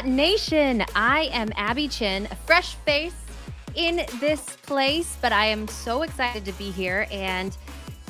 Nation. I am Abby Chin, a fresh face in this place, but I am so excited to be here. And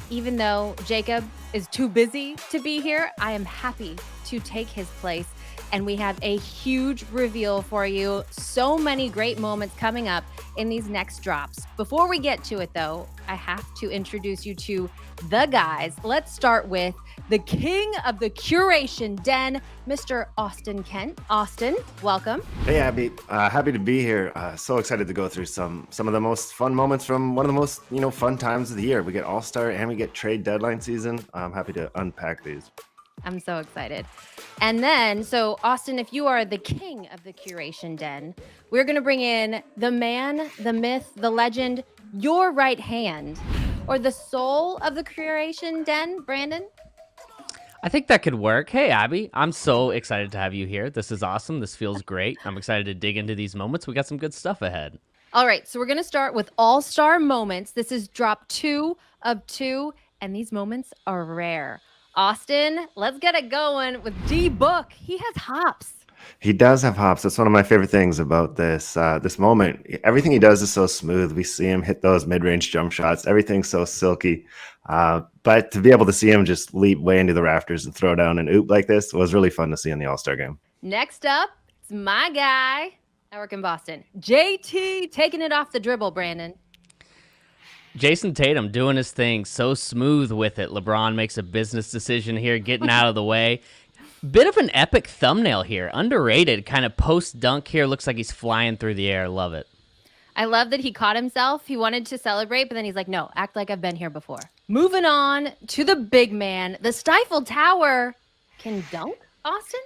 even though Jacob is too busy to be here, I am happy to take his place. And we have a huge reveal for you. So many great moments coming up in these next drops. Before we get to it, though, I have to introduce you to the guys. Let's start with the king of the curation den, Mr. Austin Kent. Austin, welcome. Hey, Abby. Happy to be here. So excited to go through some of the most fun moments from one of the most fun times of the year. We get All-Star and we get trade deadline season. I'm happy to unpack these. I'm so excited. And then, so Austin, if you are the king of the curation den, we're going to bring in the man, the myth, the legend, your right hand, or the soul of the curation den, Brandon. I think that could work. Hey, Abby, I'm so excited to have you here. This is awesome. This feels great. I'm excited to dig into these moments. We got some good stuff ahead. All right, so we're going to start with all-star moments. This is drop 2 of 2, and these moments are rare. Austin, let's get it going with D-Book. He has hops. He does have hops. That's one of my favorite things about this moment. Everything he does is so smooth. We see him hit those mid-range jump shots. Everything's so silky. But to be able to see him just leap way into the rafters and throw down an oop like this was really fun to see in the All-Star game. Next up, it's my guy. I work in Boston. JT taking it off the dribble, Brandon. Jayson Tatum doing his thing, so smooth with it. LeBron makes a business decision here, getting out of the way. Bit of an epic thumbnail here. Underrated, kind of post-dunk here. Looks like he's flying through the air. Love it. I love that he caught himself. He wanted to celebrate, but then he's like, no, act like I've been here before. Moving on to the big man. The Stifle Tower can dunk, Austin?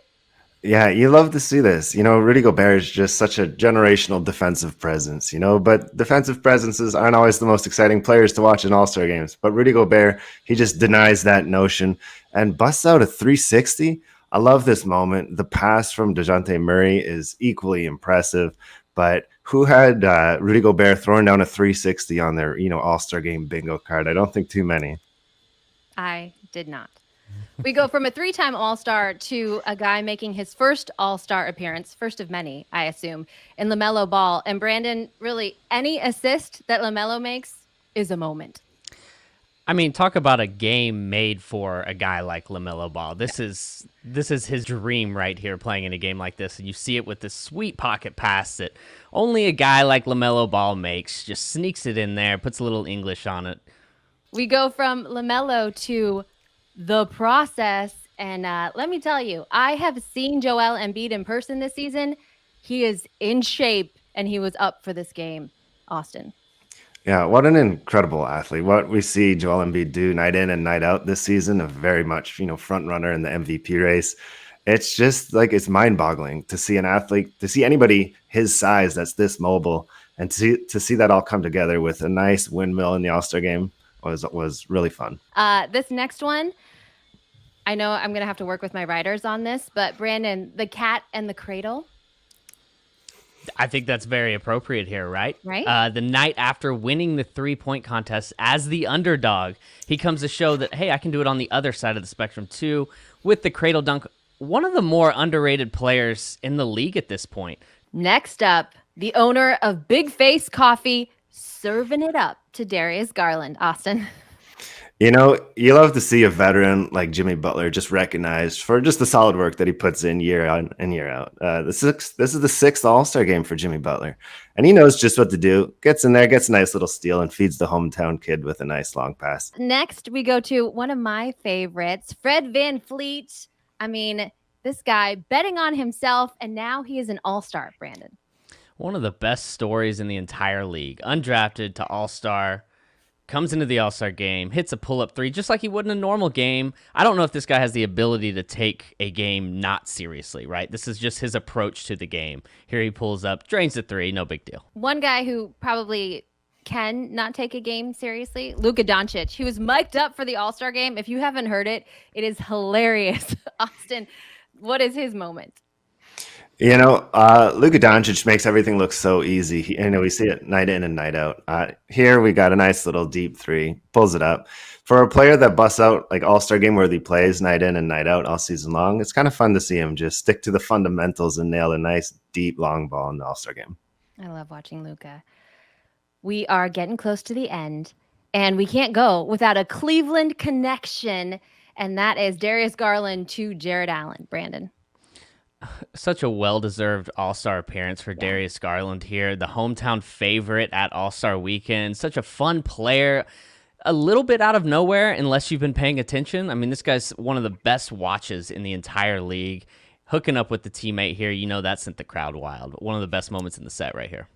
Yeah, you love to see this. Rudy Gobert is just such a generational defensive presence, but defensive presences aren't always the most exciting players to watch in All-Star games. But Rudy Gobert, he just denies that notion and busts out a 360. I love this moment. The pass from DeJounte Murray is equally impressive, but who had Rudy Gobert throwing down a 360 on their, All-Star game bingo card? I don't think too many. I did not. We go from a 3-time All-Star to a guy making his first All-Star appearance, first of many, I assume, in LaMelo Ball. And Brandon, really, any assist that LaMelo makes is a moment. I mean, talk about a game made for a guy like LaMelo Ball. This is his dream right here, playing in a game like this. And you see it with this sweet pocket pass that only a guy like LaMelo Ball makes. Just sneaks it in there, puts a little English on it. We go from LaMelo to the process. And let me tell you, I have seen Joel Embiid in person this season. He is in shape, and he was up for this game, Austin. Yeah, what an incredible athlete. What we see Joel Embiid do night in and night out this season, a very much, front runner in the MVP race. It's just like, it's mind-boggling to see an athlete, to see anybody his size that's this mobile, and to see that all come together with a nice windmill in the All-Star game was really fun. This next one, I know I'm going to have to work with my writers on this, but Brandon, the cat and the cradle. I think that's very appropriate here, right? Right. The night after winning the 3-point contest as the underdog, he comes to show that, hey, I can do it on the other side of the spectrum too, with the cradle dunk. One of the more underrated players in the league at this point. Next up, the owner of Big Face Coffee, serving it up to Darius Garland. Austin. You love to see a veteran like Jimmy Butler just recognized for just the solid work that he puts in year on and year out. This is the 6th All-Star game for Jimmy Butler, and he knows just what to do. Gets in there, gets a nice little steal, and feeds the hometown kid with a nice long pass. Next, we go to one of my favorites, Fred VanVleet. I mean, this guy betting on himself, and now he is an All-Star, Brandon. One of the best stories in the entire league. Undrafted to All-Star. Comes into the All-Star game, hits a pull-up 3, just like he would in a normal game. I don't know if this guy has the ability to take a game not seriously, right? This is just his approach to the game. Here he pulls up, drains the 3, no big deal. One guy who probably can not take a game seriously, Luka Dončić. He was mic'd up for the All-Star game. If you haven't heard it, it is hilarious. Austin, what is his moment? Luka Dončić makes everything look so easy. We see it night in and night out. Here we got a nice little deep three, pulls it up. For a player that busts out like All-Star game worthy plays night in and night out all season long, it's kind of fun to see him just stick to the fundamentals and nail a nice deep long ball in the All-Star game. I love watching Luka. We are getting close to the end, and we can't go without a Cleveland connection, and that is Darius Garland to Jared Allen. Brandon. Such a well-deserved All-Star appearance for Darius Garland here. The hometown favorite at All-Star Weekend. Such a fun player. A little bit out of nowhere, unless you've been paying attention. I mean, this guy's one of the best watches in the entire league. Hooking up with the teammate here, that sent the crowd wild. One of the best moments in the set right here.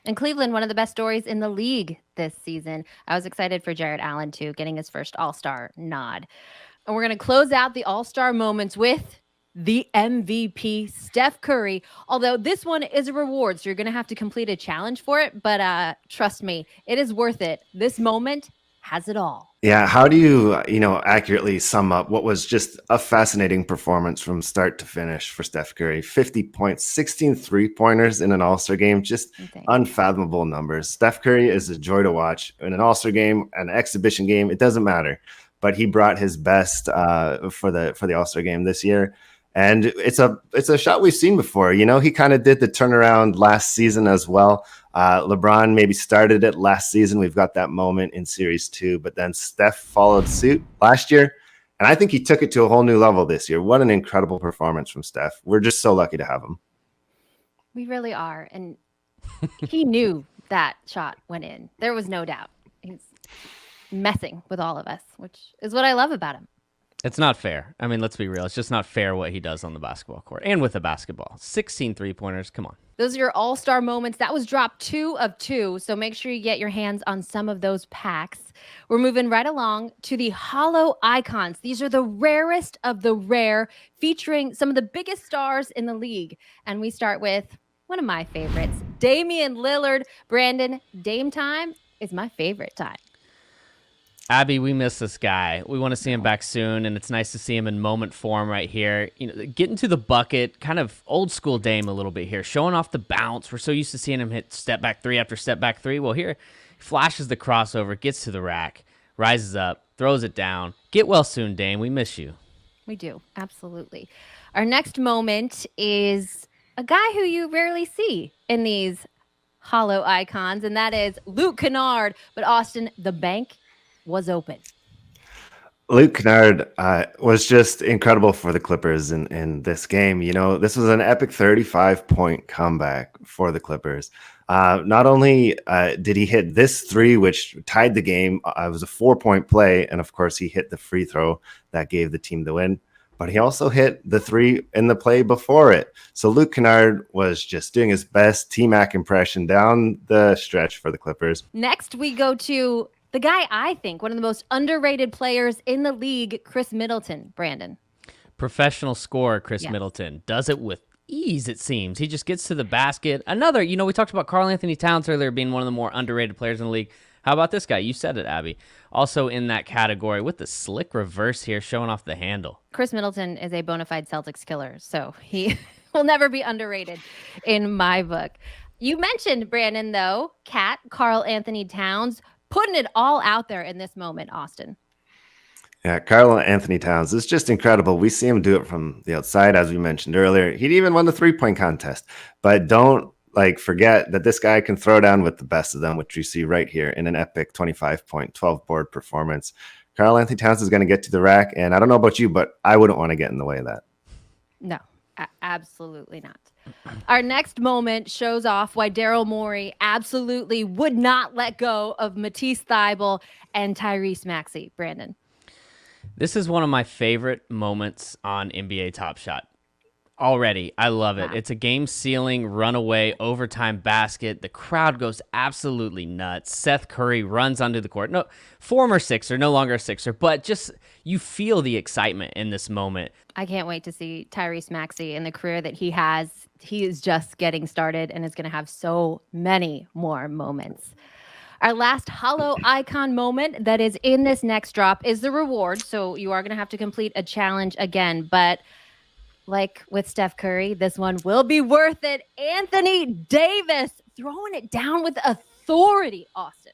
And Cleveland, one of the best stories in the league this season. I was excited for Jared Allen, too, getting his first All-Star nod. And we're going to close out the All-Star moments with the MVP, Steph Curry. Although this one is a reward, so you're going to have to complete a challenge for it. But trust me, it is worth it. This moment has it all. Yeah, how do you, accurately sum up what was just a fascinating performance from start to finish for Steph Curry? 50 points, 16 three-pointers in an All-Star game, just unfathomable numbers. Steph Curry is a joy to watch in an All-Star game, an exhibition game, it doesn't matter. But he brought his best for the All-Star game this year. And it's a shot we've seen before. He kind of did the turnaround last season as well. LeBron maybe started it last season. We've got that moment in Series 2, but then Steph followed suit last year. And I think he took it to a whole new level this year. What an incredible performance from Steph. We're just so lucky to have him. We really are. And he knew that shot went in. There was no doubt. He's messing with all of us, which is what I love about him. It's not fair. I mean, let's be real. It's just not fair what he does on the basketball court and with the basketball. 16 three-pointers. Come on. Those are your all-star moments. That was drop 2 of 2. So make sure you get your hands on some of those packs. We're moving right along to the hollow icons. These are the rarest of the rare, featuring some of the biggest stars in the league. And we start with one of my favorites, Damian Lillard. Brandon, Dame time is my favorite time. Abby, we miss this guy. We want to see him back soon, and it's nice to see him in moment form right here. Getting to the bucket, kind of old school Dame a little bit here, showing off the bounce. We're so used to seeing him hit step back three after step back three. Well, here, he flashes the crossover, gets to the rack, rises up, throws it down. Get well soon, Dame. We miss you. We do, absolutely. Our next moment is a guy who you rarely see in these hollow icons, and that is Luke Kennard. But Austin, the bank was open. Luke Kennard was just incredible for the Clippers in this game. This was an epic 35-point comeback for the Clippers. Not only did he hit this three, which tied the game, it was a 4-point play, and of course he hit the free throw that gave the team the win, but he also hit the three in the play before it. So Luke Kennard was just doing his best T-Mac impression down the stretch for the Clippers. Next, we go to the guy I think one of the most underrated players in the league, Khris Middleton. Brandon. Professional scorer, Khris Middleton. Does it with ease, it seems. He just gets to the basket. Another, we talked about Karl-Anthony Towns earlier being one of the more underrated players in the league. How about this guy? You said it, Abby. Also in that category with the slick reverse here, showing off the handle. Khris Middleton is a bona fide Celtics killer, so he will never be underrated in my book. You mentioned, Brandon, though, Karl-Anthony Towns, putting it all out there in this moment, Austin. Yeah, Karl-Anthony Towns is just incredible. We see him do it from the outside, as we mentioned earlier. He even won the three-point contest. But don't forget that this guy can throw down with the best of them, which you see right here in an epic 25-point, 12-board performance. Karl-Anthony Towns is going to get to the rack, and I don't know about you, but I wouldn't want to get in the way of that. No, absolutely not. Our next moment shows off why Daryl Morey absolutely would not let go of Matisse Thybulle and Tyrese Maxey. Brandon. This is one of my favorite moments on NBA Top Shot. Already, I love it. Wow. It's a game-sealing, runaway, overtime basket. The crowd goes absolutely nuts. Seth Curry runs onto the court. No, former Sixer, no longer a Sixer, but just you feel the excitement in this moment. I can't wait to see Tyrese Maxey in the career that he has. He is just getting started and is going to have so many more moments. Our last hollow icon moment that is in this next drop is the reward. So you are going to have to complete a challenge again, but like with Steph Curry, this one will be worth it. Anthony Davis throwing it down with authority, Austin.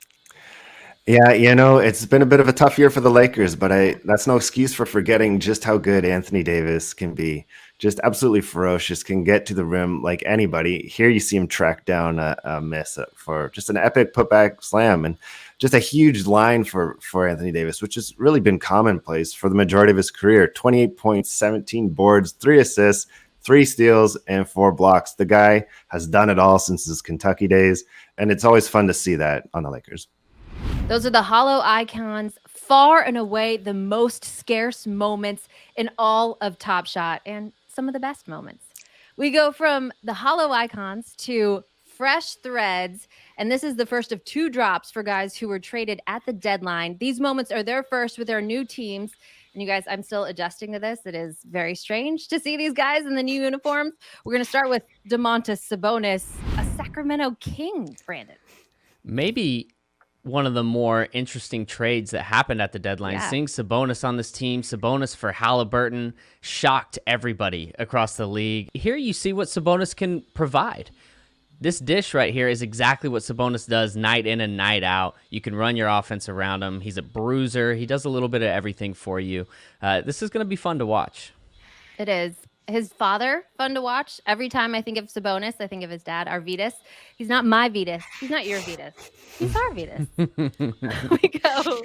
Yeah, it's been a bit of a tough year for the Lakers, but that's no excuse for forgetting just how good Anthony Davis can be. Just absolutely ferocious, can get to the rim like anybody. Here you see him track down a miss for just an epic putback slam, and just a huge line for Anthony Davis, which has really been commonplace for the majority of his career. 28 points, 17 boards, 3 assists, 3 steals, and 4 blocks. The guy has done it all since his Kentucky days, and it's always fun to see that on the Lakers. Those are the hollow icons, far and away the most scarce moments in all of Top Shot, and some of the best moments. We go from the hollow icons to fresh threads, and this is the first of 2 drops for guys who were traded at the deadline. These moments are their first with their new teams. And you guys, I'm still adjusting to this. It is very strange to see these guys in the new uniforms. We're going to start with Domantas Sabonis, a Sacramento King, Brandon. Maybe one of the more interesting trades that happened at the deadline. Seeing Sabonis on this team, Sabonis for Halliburton, shocked everybody across the league. Here you see what Sabonis can provide. This dish right here is exactly what Sabonis does night in and night out. You can run your offense around him. He's a bruiser. He does a little bit of everything for you. This is going to be fun to watch. It is. His father, fun to watch. Every time I think of Sabonis, I think of his dad, Arvydas. He's not my Vetus. He's not your Vetus. He's our Vetus. We go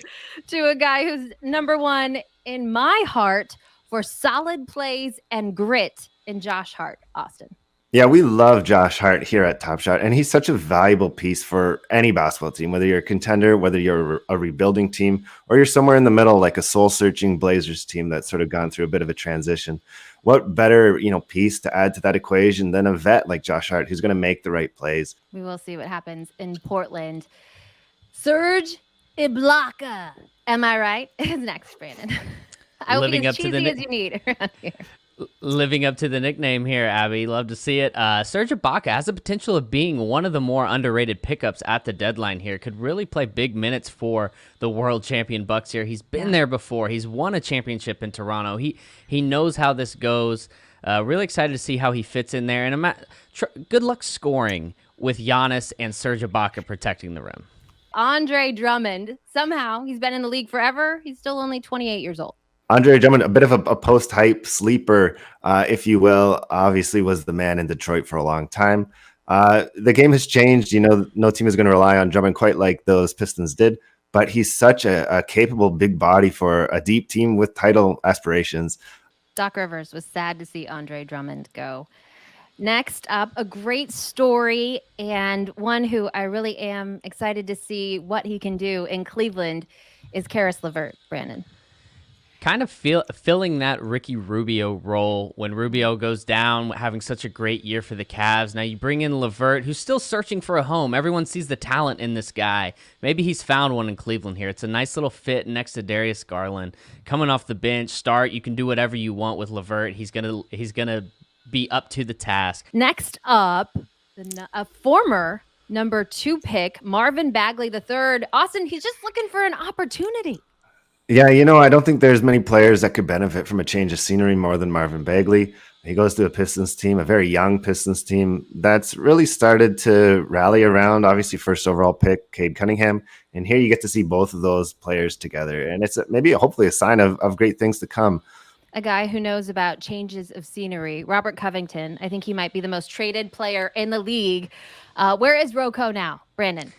to a guy who's number 1 in my heart for solid plays and grit in Josh Hart, Austin. Yeah, we love Josh Hart here at Top Shot, and he's such a valuable piece for any basketball team, whether you're a contender, whether you're a rebuilding team, or you're somewhere in the middle like a soul-searching Blazers team that's sort of gone through a bit of a transition. What better, piece to add to that equation than a vet like Josh Hart who's going to make the right plays? We will see what happens in Portland. Serge Ibaka, am I right? Is next, Brandon. I will be as cheesy as you need around here. Living up to the nickname here, Abby. Love to see it. Serge Ibaka has the potential of being one of the more underrated pickups at the deadline here. Could really play big minutes for the world champion Bucks here. He's been there before. He's won a championship in Toronto. He knows how this goes. Really excited to see how he fits in there. And good luck scoring with Giannis and Serge Ibaka protecting the rim. Andre Drummond, somehow, he's been in the league forever. He's still only 28 years old. Andre Drummond, a bit of a post-hype sleeper, if you will, obviously was the man in Detroit for a long time. The game has changed. No team is going to rely on Drummond quite like those Pistons did, but he's such a capable big body for a deep team with title aspirations. Doc Rivers was sad to see Andre Drummond go. Next up, a great story and one who I really am excited to see what he can do in Cleveland is Caris LeVert, Brandon. Kind of filling that Ricky Rubio role when Rubio goes down, having such a great year for the Cavs. Now you bring in LeVert, who's still searching for a home. Everyone sees the talent in this guy. Maybe he's found one in Cleveland here. It's a nice little fit next to Darius Garland. Coming off the bench, start. You can do whatever you want with LeVert. He's gonna be up to the task. Next up, a former number 2 pick, Marvin Bagley III. Austin, he's just looking for an opportunity. Yeah, I don't think there's many players that could benefit from a change of scenery more than Marvin Bagley. He goes to a Pistons team, a very young Pistons team that's really started to rally around, obviously, first overall pick, Cade Cunningham. And here you get to see both of those players together. And it's hopefully a sign of great things to come. A guy who knows about changes of scenery, Robert Covington. I think he might be the most traded player in the league. Where is Rocco now, Brandon?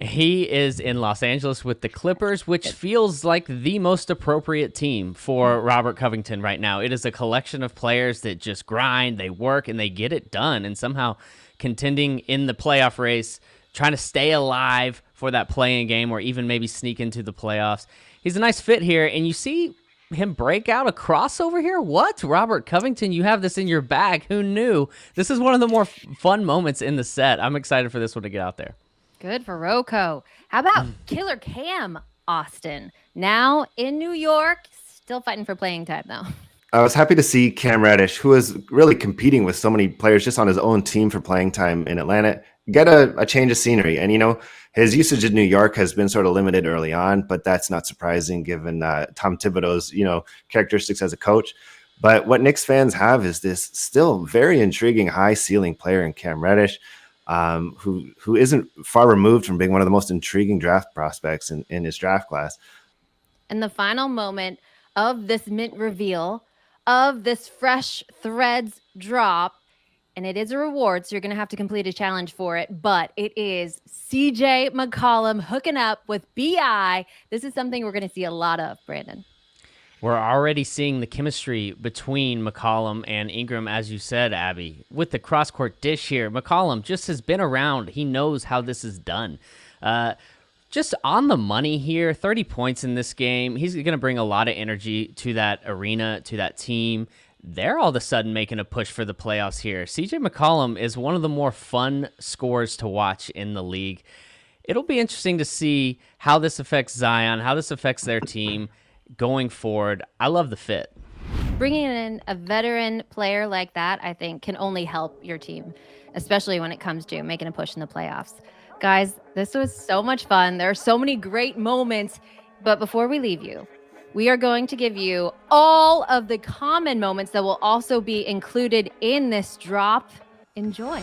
He is in Los Angeles with the Clippers, which feels like the most appropriate team for Robert Covington right now. It is a collection of players that just grind, they work, and they get it done, and somehow contending in the playoff race, trying to stay alive for that play-in game or even maybe sneak into the playoffs. He's a nice fit here, and you see him break out a crossover here? What? Robert Covington, you have this in your bag. Who knew? This is one of the more fun moments in the set. I'm excited for this one to get out there. Good for Rocco. How about Killer Cam, Austin? Now in New York, still fighting for playing time, though. I was happy to see Cam Reddish, who is really competing with so many players just on his own team for playing time in Atlanta, get a change of scenery. And, his usage in New York has been sort of limited early on, but that's not surprising given Tom Thibodeau's, characteristics as a coach. But what Knicks fans have is this still very intriguing high ceiling player in Cam Reddish, who isn't far removed from being one of the most intriguing draft prospects in his draft class. And the final moment of this mint reveal of this fresh threads drop, and it is a reward, so you're going to have to complete a challenge for it, but it is CJ McCollum hooking up with BI. This is something we're going to see a lot of, Brandon. We're already seeing the chemistry between McCollum and Ingram, as you said, Abby. With the cross-court dish here, McCollum just has been around. He knows how this is done. Just on the money here, 30 points in this game. He's going to bring a lot of energy to that arena, to that team. They're all of a sudden making a push for the playoffs here. CJ McCollum is one of the more fun scorers to watch in the league. It'll be interesting to see how this affects Zion, how this affects their team going forward. I love the fit. Bringing in a veteran player like that, I think, can only help your team, especially when it comes to making a push in the playoffs. Guys, this was so much fun. There are so many great moments. But before we leave you, we are going to give you all of the common moments that will also be included in this drop. Enjoy.